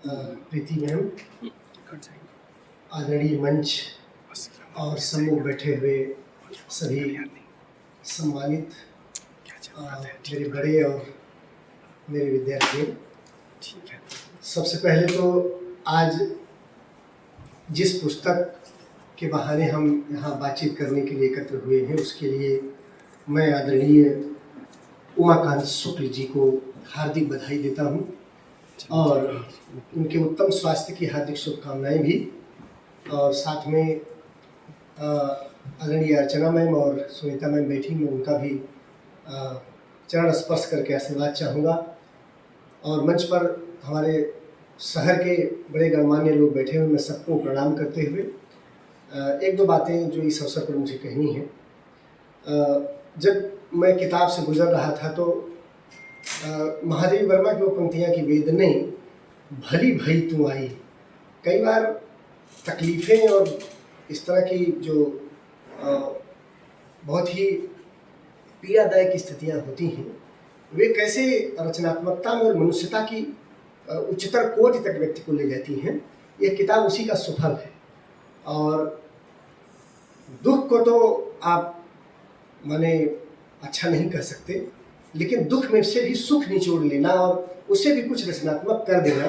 प्रीति ma'am, आदरणीय मंच और सम्मुख बैठे हुए सभी सम्मानित मेरे बड़े और मेरे विद्यार्थी, सबसे पहले तो आज जिस पुस्तक के बहाने हम यहाँ बातचीत करने के लिए एकत्र हुए हैं उसके लिए मैं आदरणीय उमाकांत शुक्ल जी को हार्दिक बधाई देता हूँ और उनके उत्तम स्वास्थ्य की हार्दिक शुभकामनाएं भी, और साथ में आदरणीय अर्चना मैम और सुनीता मैम बैठी, मैं उनका भी चरण स्पर्श करके आशीर्वाद चाहूँगा। और मंच पर हमारे शहर के बड़े गणमान्य लोग बैठे हुए, मैं सबको प्रणाम करते हुए एक दो बातें जो इस अवसर पर मुझे कहनी है। जब मैं किताब से गुजर रहा था तो महादेवी वर्मा की वो पंक्तियाँ की वेदने भली भई तू आई। कई बार तकलीफ़ें और इस तरह की जो बहुत ही पीड़ादायक स्थितियाँ होती हैं, वे कैसे रचनात्मकता में और मनुष्यता की उच्चतर कोटि तक व्यक्ति को ले जाती हैं। यह किताब उसी का सुफल है। और दुख को तो आप माने अच्छा नहीं कह सकते, लेकिन दुख में से भी सुख निचोड़ लेना और उससे भी कुछ रचनात्मक कर देना,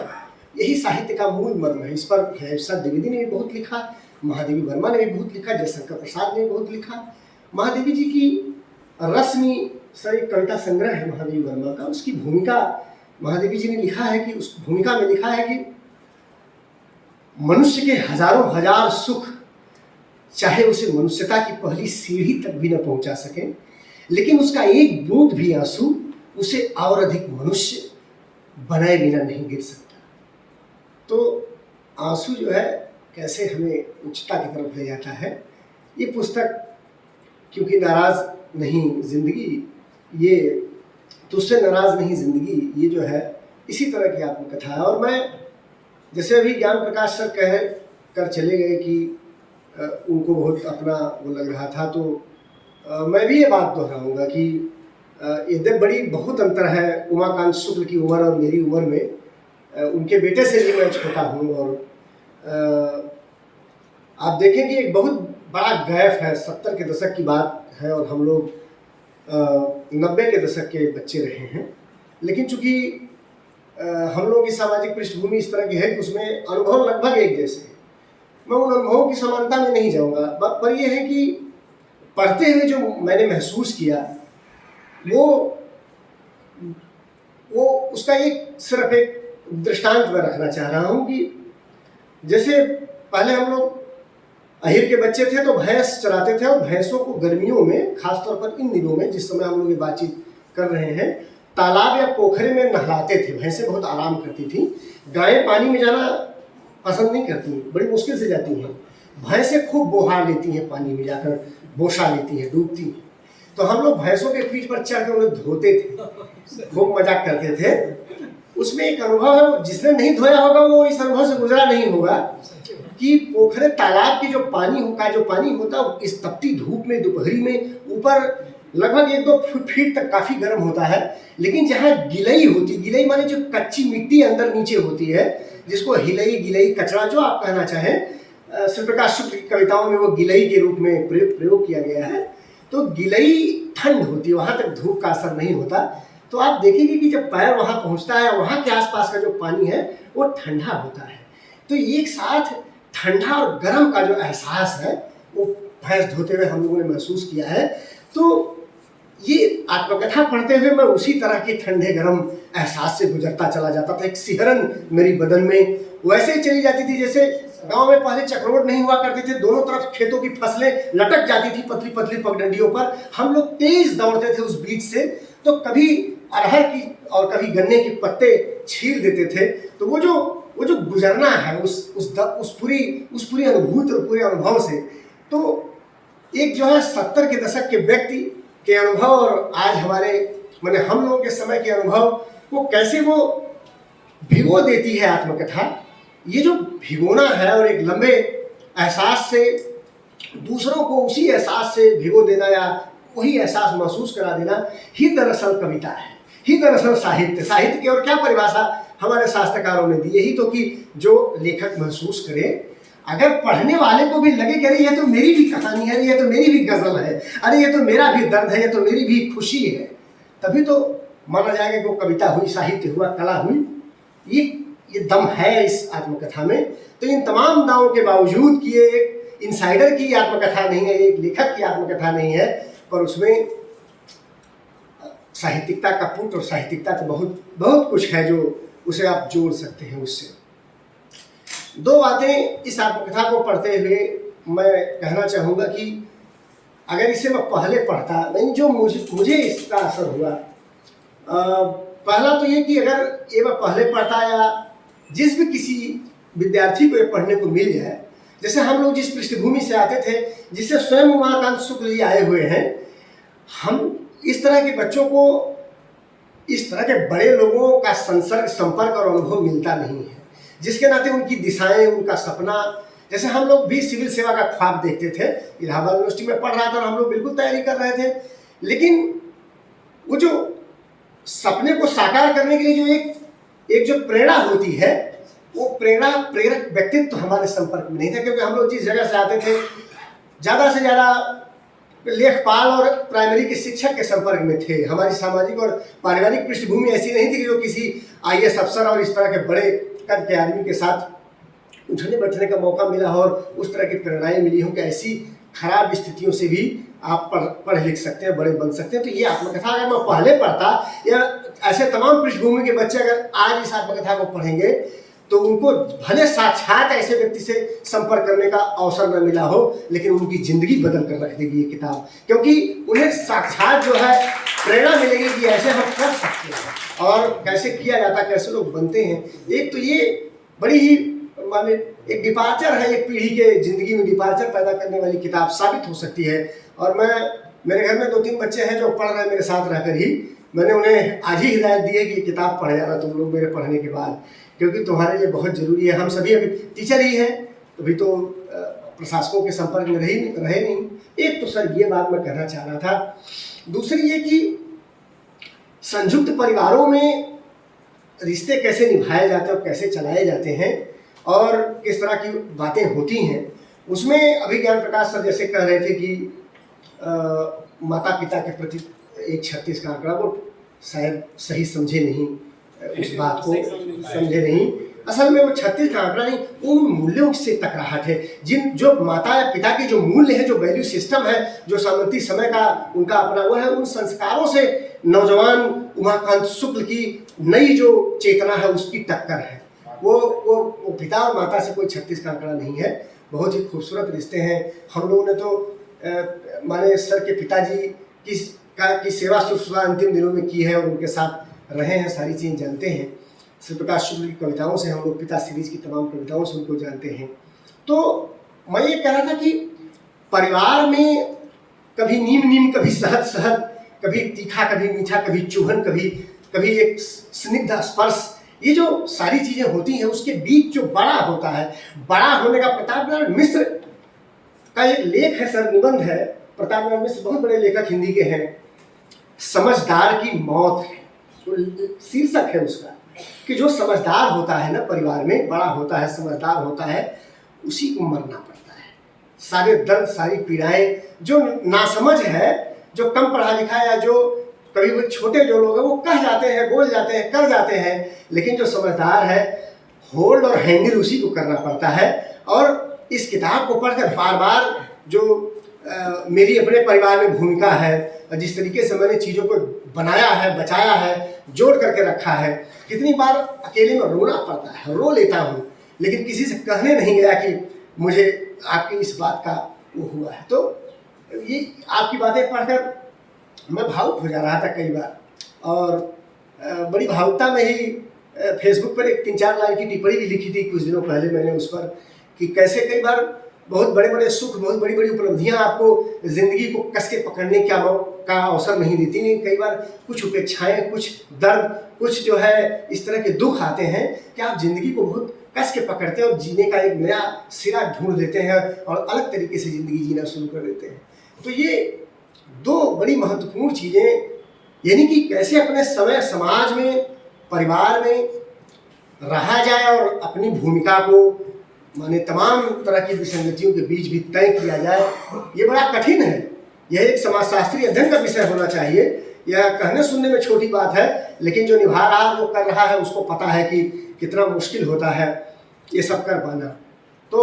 यही साहित्य का मूल मर्म है। इस पर हेमचंद द्विवेदी ने भी बहुत लिखा, महादेवी वर्मा ने भी बहुत लिखा, जयशंकर प्रसाद ने भी बहुत लिखा। महादेवी जी की रश्मि सर एक कविता संग्रह है महादेवी वर्मा का, उसकी भूमिका महादेवी जी ने लिखा है कि उस भूमिका में लिखा है कि मनुष्य के हजारों हजार सुख चाहे उसे मनुष्यता की पहली सीढ़ी तक भी न पहुंचा सके, लेकिन उसका एक बूंद भी आंसू उसे और अधिक मनुष्य बनाए बिना नहीं गिर सकता। तो आंसू जो है कैसे हमें उच्चता की तरफ ले जाता है, ये पुस्तक क्योंकि नाराज नहीं जिंदगी, ये तुझसे नाराज नहीं जिंदगी, ये जो है इसी तरह की आत्मकथा है। और मैं जैसे अभी ज्ञान प्रकाश सर कह कर चले गए कि उनको बहुत अपना वो लग रहा था, तो मैं भी ये बात दोहराऊंगा कि इधर बड़ी बहुत अंतर है उमाकांत शुक्ल की उम्र और मेरी उम्र में। उनके बेटे से भी मैं छोटा हूँ और आप देखें कि एक बहुत बड़ा गैप है। 70 के दशक की बात है और हम लोग 90 के दशक के बच्चे रहे हैं, लेकिन चूंकि हम लोगों की सामाजिक पृष्ठभूमि इस तरह की है कि उसमें अनुभव लगभग एक जैसे हैं। मैं उन अनुभवों की समानता में नहीं जाऊँगा, पर यह है कि पढ़ते हुए जो मैंने महसूस किया वो उसका एक सिर्फ एक दृष्टांत मैं रखना चाह रहा हूँ कि जैसे पहले हम लोग अहिर के बच्चे थे तो भैंस चराते थे, और भैंसों को गर्मियों में, खासतौर पर इन दिनों में जिस समय हम लोग ये बातचीत कर रहे हैं, तालाब या पोखरे में नहलाते थे। भैंसें बहुत आराम करती थी। गायें पानी में जाना पसंद नहीं करती, बड़ी मुश्किल से जाती हैं। भैंसें खूब बोहार लेती हैं, पानी में जाकर बोछा लेती हैं, डूबती हैं। तो हम लोग भैंसों के पीठ पर चढ़ कर उन्हें धोते थे, खूब मजाक करते थे। उसमें एक अनुभव है, जिसने नहीं धोया होगा वो इस अनुभव से गुजरा नहीं होगा कि पोखरे तालाब की जो पानी होता है इस तपती धूप में दोपहरी में ऊपर लगभग 1-2 फीट तक काफ़ी गर्म होता है, लेकिन जहाँ गिलई होती, गिलई माने जो कच्ची मिट्टी अंदर नीचे होती है, जिसको हिलई गिलई कचरा जो आप कहना चाहें, श्री प्रकाश शुक्ल की कविताओं में वो गिलई के रूप में प्रयोग किया गया है। तो गिलई ठंड होती है, वहाँ तक धूप का असर नहीं होता। तो आप देखेंगे कि जब पैर वहाँ पहुँचता है, वहाँ के आसपास का जो पानी है वो ठंडा होता है। तो एक साथ ठंडा और गर्म का जो एहसास है वो भैंस धोते हुए हम लोगों ने महसूस किया है। तो ये आत्मकथा पढ़ते हुए मैं उसी तरह के ठंडे गर्म एहसास से गुजरता चला जाता था। एक सिहरन मेरी बदन में वैसे ही चली जाती थी जैसे गांव में पहले चक्रवात नहीं हुआ करते थे, दोनों तरफ खेतों की फसलें लटक जाती थी पतली पतली पगडंडियों पर, हम लोग तेज दौड़ते थे उस बीच से, तो कभी अरहर की और कभी गन्ने के पत्ते छील देते थे। तो वो जो गुजरना है उस पूरी अनुभूति और पूरे अनुभव से, तो एक जो है 70 के दशक के व्यक्ति के अनुभव और आज हमारे माने हम लोगों के समय के अनुभव को कैसे वो भिगो देती है आत्मकथा। ये जो भिगोना है और एक लंबे एहसास से दूसरों को उसी एहसास से भिगो देना या वही एहसास महसूस करा देना ही दरअसल कविता है। ही दरअसल साहित्य। साहित्य की और क्या परिभाषा हमारे शास्त्रकारों ने दी, यही तो कि जो लेखक महसूस करे, अगर पढ़ने वाले को भी लगे कि अरे ये तो मेरी भी कहानी है, ये तो मेरी भी गजल है, अरे ये तो मेरा भी दर्द है, ये तो मेरी भी खुशी है, तभी तो माना जाएगा कि वो कविता हुई, साहित्य हुआ, कला हुई। ये दम है इस आत्मकथा में। तो इन तमाम दावों के बावजूद कि ये एक इनसाइडर की आत्मकथा नहीं है, एक लेखक की आत्मकथा नहीं है, पर उसमें साहित्यिकता का पुट और साहित्यिकता का बहुत बहुत कुछ है जो उसे आप जोड़ सकते हैं उससे। दो बातें इस आत्मकथा को पढ़ते हुए मैं कहना चाहूँगा कि अगर इसे मैं पहले पढ़ता, नहीं जो मुझे इसका असर हुआ, पहला तो ये कि अगर ये मैं पहले पढ़ता या जिस भी किसी विद्यार्थी को ये पढ़ने को मिल जाए, जैसे हम लोग जिस पृष्ठभूमि से आते थे, जिससे स्वयं उमाकांत शुक्ल जी आए हुए हैं, हम इस तरह के बच्चों को इस तरह के बड़े लोगों का संपर्क और अनुभव मिलता नहीं है, जिसके नाते उनकी दिशाएं, उनका सपना, जैसे हम लोग भी सिविल सेवा का ख्वाब देखते थे। इलाहाबाद यूनिवर्सिटी में पढ़ रहा था और हम लोग बिल्कुल तैयारी कर रहे थे, लेकिन वो जो सपने को साकार करने के लिए जो एक जो प्रेरणा होती है, वो प्रेरक व्यक्तित्व हमारे संपर्क में नहीं था, क्योंकि हम लोग जिस जगह से आते थे ज़्यादा से ज़्यादा लेखपाल और प्राइमरी के शिक्षक के संपर्क में थे। हमारी सामाजिक और पारिवारिक पृष्ठभूमि ऐसी नहीं थी कि जो किसी IAS अफसर और इस तरह के बड़े कद के आदमी के साथ उठने बैठने का मौका मिला और उस तरह की प्रेरणाएं मिली हों कि ऐसी खराब स्थितियों से भी आप पढ़ लिख सकते हैं, बड़े बन सकते हैं। तो ये आत्मकथा अगर मैं पहले पढ़ता, या ऐसे तमाम पृष्ठभूमि के बच्चे अगर आज इस आत्मकथा को पढ़ेंगे, तो उनको भले साक्षात ऐसे व्यक्ति से संपर्क करने का अवसर न मिला हो, लेकिन उनकी जिंदगी बदल कर रख देगी ये किताब, क्योंकि उन्हें साक्षात जो है प्रेरणा मिलेगी कि ऐसे हम कर सकते हैं और कैसे किया जाता, कैसे लोग बनते हैं। एक तो ये बड़ी ही माने एक डिपार्चर है, एक पीढ़ी के जिंदगी में डिपार्चर पैदा करने वाली किताब साबित हो सकती है। और मेरे घर में 2-3 बच्चे हैं जो पढ़ रहे हैं मेरे साथ रहकर ही, मैंने उन्हें आज ही हिदायत दी है कि ये किताब पढ़ जाना तुम लोग मेरे पढ़ने के बाद, क्योंकि तुम्हारे लिए बहुत ज़रूरी है। हम सभी अभी टीचर ही हैं, अभी तो प्रशासकों के संपर्क में रहे नहीं। एक तो सर ये बात मैं कहना चाह रहा था। दूसरी ये कि संयुक्त परिवारों में रिश्ते कैसे निभाए जाते हैं और कैसे चलाए जाते हैं और किस तरह की बातें होती हैं, उसमें अभी ज्ञान प्रकाश सर जैसे कह रहे थे कि माता पिता के प्रति एक 36 का आंकड़ा, वो शायद सही समझे नहीं, उस बात को समझे नहीं। असल में वो 36 का आंकड़ा नहीं, उन मूल्यों से टकराहट है, जो माता या पिता के जो मूल्य है, जो वैल्यू सिस्टम है, जो सामंती समय का उनका अपना वो है, उन संस्कारों से नौजवान उमाकांत शुक्ल की नई जो चेतना है उसकी टक्कर है। वो पिता और माता से कोई 36 का आंकड़ा नहीं है। बहुत ही खूबसूरत रिश्ते हैं। हम लोगों ने तो माने सर के पिताजी की सेवा शुश्रूषा अंतिम दिनों में की है और उनके साथ रहे हैं, सारी चीज़ें जानते हैं। श्री प्रकाश शुक्ल की कविताओं से हम लोग पिता सीरीज की तमाम कविताओं से उनको जानते हैं। तो मैं ये कह रहा था कि परिवार में कभी नीम कभी सहद, कभी तीखा, कभी मीठा, कभी चुभन, कभी एक स्निग्ध स्पर्श, ये जो सारी चीज़ें होती हैं उसके बीच जो बड़ा होता है, बड़ा होने का प्रतापनारायण मिश्र का एक लेख है, सर निबंध है। प्रतापनारायण मिश्र बहुत बड़े लेखक हिंदी के हैं। समझदार की मौत है, तो शीर्षक है उसका, कि जो समझदार होता है ना, परिवार में बड़ा होता है, समझदार होता है, उसी को मरना पड़ता है। सारे दर्द, सारी पीड़ाएं, जो नासमझ है, जो कम पढ़ा लिखा है, या जो कभी वो छोटे जो लोग हैं वो कह जाते हैं, बोल जाते हैं, कर जाते हैं, लेकिन जो समझदार है होल्ड और हैंडल उसी को करना पड़ता है। और इस किताब को पढ़कर बार बार जो मेरी अपने परिवार में भूमिका है, जिस तरीके से मैंने चीज़ों को बनाया है, बचाया है, जोड़ करके रखा है, कितनी बार अकेले में रोना पड़ता है, रो लेता हूँ, लेकिन किसी से कहने नहीं गया कि मुझे आपकी इस बात का वो हुआ है। तो ये आपकी बातें पढ़कर मैं भावुक हो जा रहा था कई बार, और बड़ी भावुकता में ही फेसबुक पर एक 3-4 लाइन की टिप्पणी भी लिखी थी कुछ दिनों पहले मैंने उस पर, कि कैसे कई बार बहुत बड़े बड़े सुख, बहुत बड़ी बड़ी उपलब्धियां आपको ज़िंदगी को कस के पकड़ने का अवसर नहीं देती, नहीं, कई बार कुछ उपेक्षाएं, कुछ दर्द, कुछ जो है इस तरह के दुख आते हैं कि आप ज़िंदगी को बहुत कस के पकड़ते हैं और जीने का एक नया सिरा ढूंढ लेते हैं और अलग तरीके से ज़िंदगी जीना शुरू कर देते हैं। तो ये 2 बड़ी महत्वपूर्ण चीज़ें यानी कि कैसे अपने समय समाज में, परिवार में रहा जाए और अपनी भूमिका को माने तमाम तरह की विसंगतियों के बीच भी तय किया जाए, ये बड़ा कठिन है। यह एक समाजशास्त्री अध्ययन का विषय होना चाहिए। यह कहने सुनने में छोटी बात है, लेकिन जो निभा रहा, जो कर रहा है, उसको पता है कि कितना मुश्किल होता है ये सब कर पाना। तो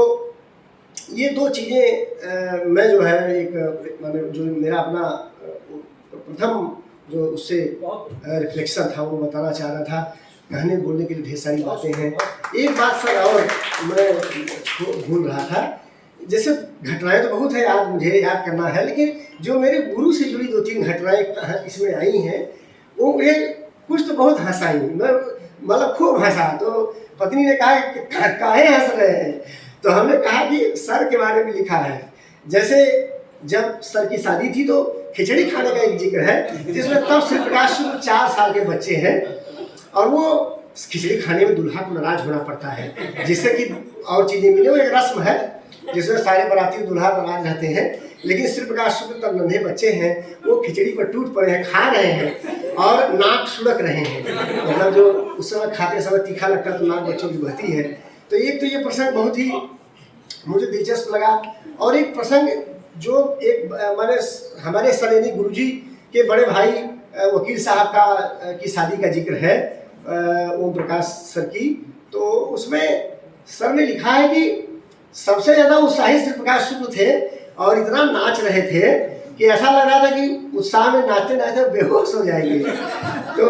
ये दो चीज़ें मैं जो है एक माने जो मेरा अपना प्रथम जो उससे रिफ्लेक्शन था वो बताना चाह रहा था। कहने बोलने के लिए ढेर सारी बातें हैं। एक बात सर और मैं भूल रहा था, जैसे घटनाएं तो बहुत है, आज मुझे याद करना है, लेकिन जो मेरे गुरु से जुड़ी 2-3 घटनाएं इसमें आई हैं वो मुझे कुछ तो बहुत हंसाई। मैं मतलब खूब हंसा। तो पत्नी ने कहा कि काहे हंस रहे हैं? तो हमने कहा कि सर के बारे में लिखा है। जैसे जब सर की शादी थी तो खिचड़ी खाने का एक जिक्र है, जिसमें तब श्री प्रकाश शुक्ल 4 साल के बच्चे हैं और वो खिचड़ी खाने में दूल्हा को नाराज होना पड़ता है, जिससे कि और चीज़ें मिले। वो एक रस्म है जिसमें सारे बाराती दूल्हा नाराज रहते हैं, लेकिन श्री प्रकाश शुक्ल तब नन्हे बच्चे हैं, वो खिचड़ी पर टूट पड़े हैं, खा रहे हैं और नाक सुड़क रहे हैं। मतलब जो उस समय खाते समय तीखा लगता तो नाक बच्चों की बहती है। तो एक तो ये प्रसंग बहुत ही मुझे दिलचस्प लगा। और एक प्रसंग जो एक माने हमारे सर यानी गुरुजी के बड़े भाई वकील साहब का की शादी का जिक्र है, ओम प्रकाश सर की। तो उसमें सर ने लिखा है कि सबसे ज़्यादा उत्साही श्री प्रकाश शुक्ल थे और इतना नाच रहे थे कि ऐसा लग रहा था कि उत्साह में नाचते नाचते बेहोश हो जाएंगे। तो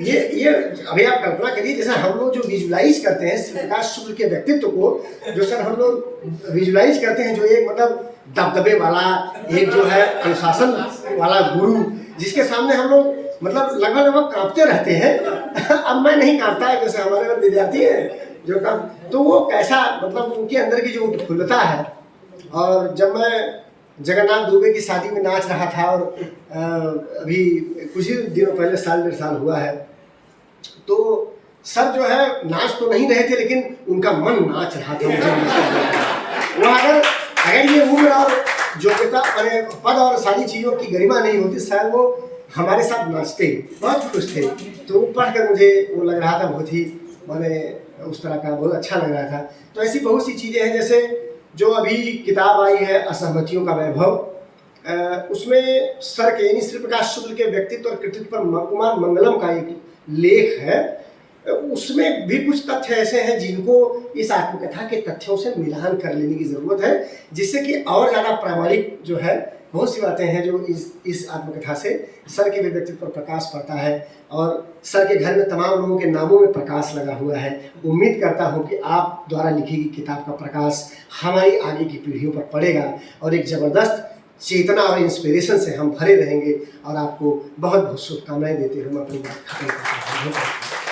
ये अभी आप कल्पना करिए, जैसे हम लोग जो विजुलाइज करते हैं श्री प्रकाश शुक्ल के व्यक्तित्व को, जो सर हम लोग विजुलाइज करते हैं, जो एक मतलब दबदबे वाला, एक जो है अनुशासन वाला गुरु, जिसके सामने हम लोग मतलब लगभग कांपते रहते हैं। अब मैं नहीं कांपता है, जैसे हमारे विद्यार्थी हैं जो काम, तो वो कैसा मतलब उनके अंदर की जो उत्फुल्लता है। और जब मैं जगन्नाथ दुबे की शादी में नाच रहा था और अभी कुछ ही दिनों पहले 1.5 साल हुआ है, तो सर जो है नाच तो नहीं रहे थे, लेकिन उनका मन नाच रहा था। मुझे वो अगर ये उम्र और योग्यता अरे पद और सारी चीज़ों की गरिमा नहीं होती, शायद वो हमारे साथ नाचते, बहुत खुश थे। तो वो पढ़कर मुझे वो लग रहा था बहुत ही माने उस तरह का बहुत अच्छा लग रहा था। तो ऐसी बहुत सी चीज़ें हैं, जैसे जो अभी किताब आई है असहमतियों का वैभव, उसमें सर के यानी श्री प्रकाश शुक्ल के व्यक्तित्व और कृतित्व पर कुमार मंगलम का एक लेख है। उसमें भी कुछ तथ्य ऐसे हैं जिनको इस आत्मकथा के तथ्यों से मिलान कर लेने की ज़रूरत है, जिससे कि और ज़्यादा प्रामाणिक जो है बहुत सी बातें हैं जो इस आत्मकथा से सर के व्यक्तित्व पर प्रकाश पड़ता है। और सर के घर में तमाम लोगों के नामों में प्रकाश लगा हुआ है। उम्मीद करता हूँ कि आप द्वारा लिखी गई किताब का प्रकाश हमारी आगे की पीढ़ियों पर पड़ेगा और एक ज़बरदस्त चेतना और इंस्पिरेशन से हम भरे रहेंगे। और आपको बहुत बहुत शुभकामनाएं देते हुए मैं अपनी बात खत्म करता हूँ।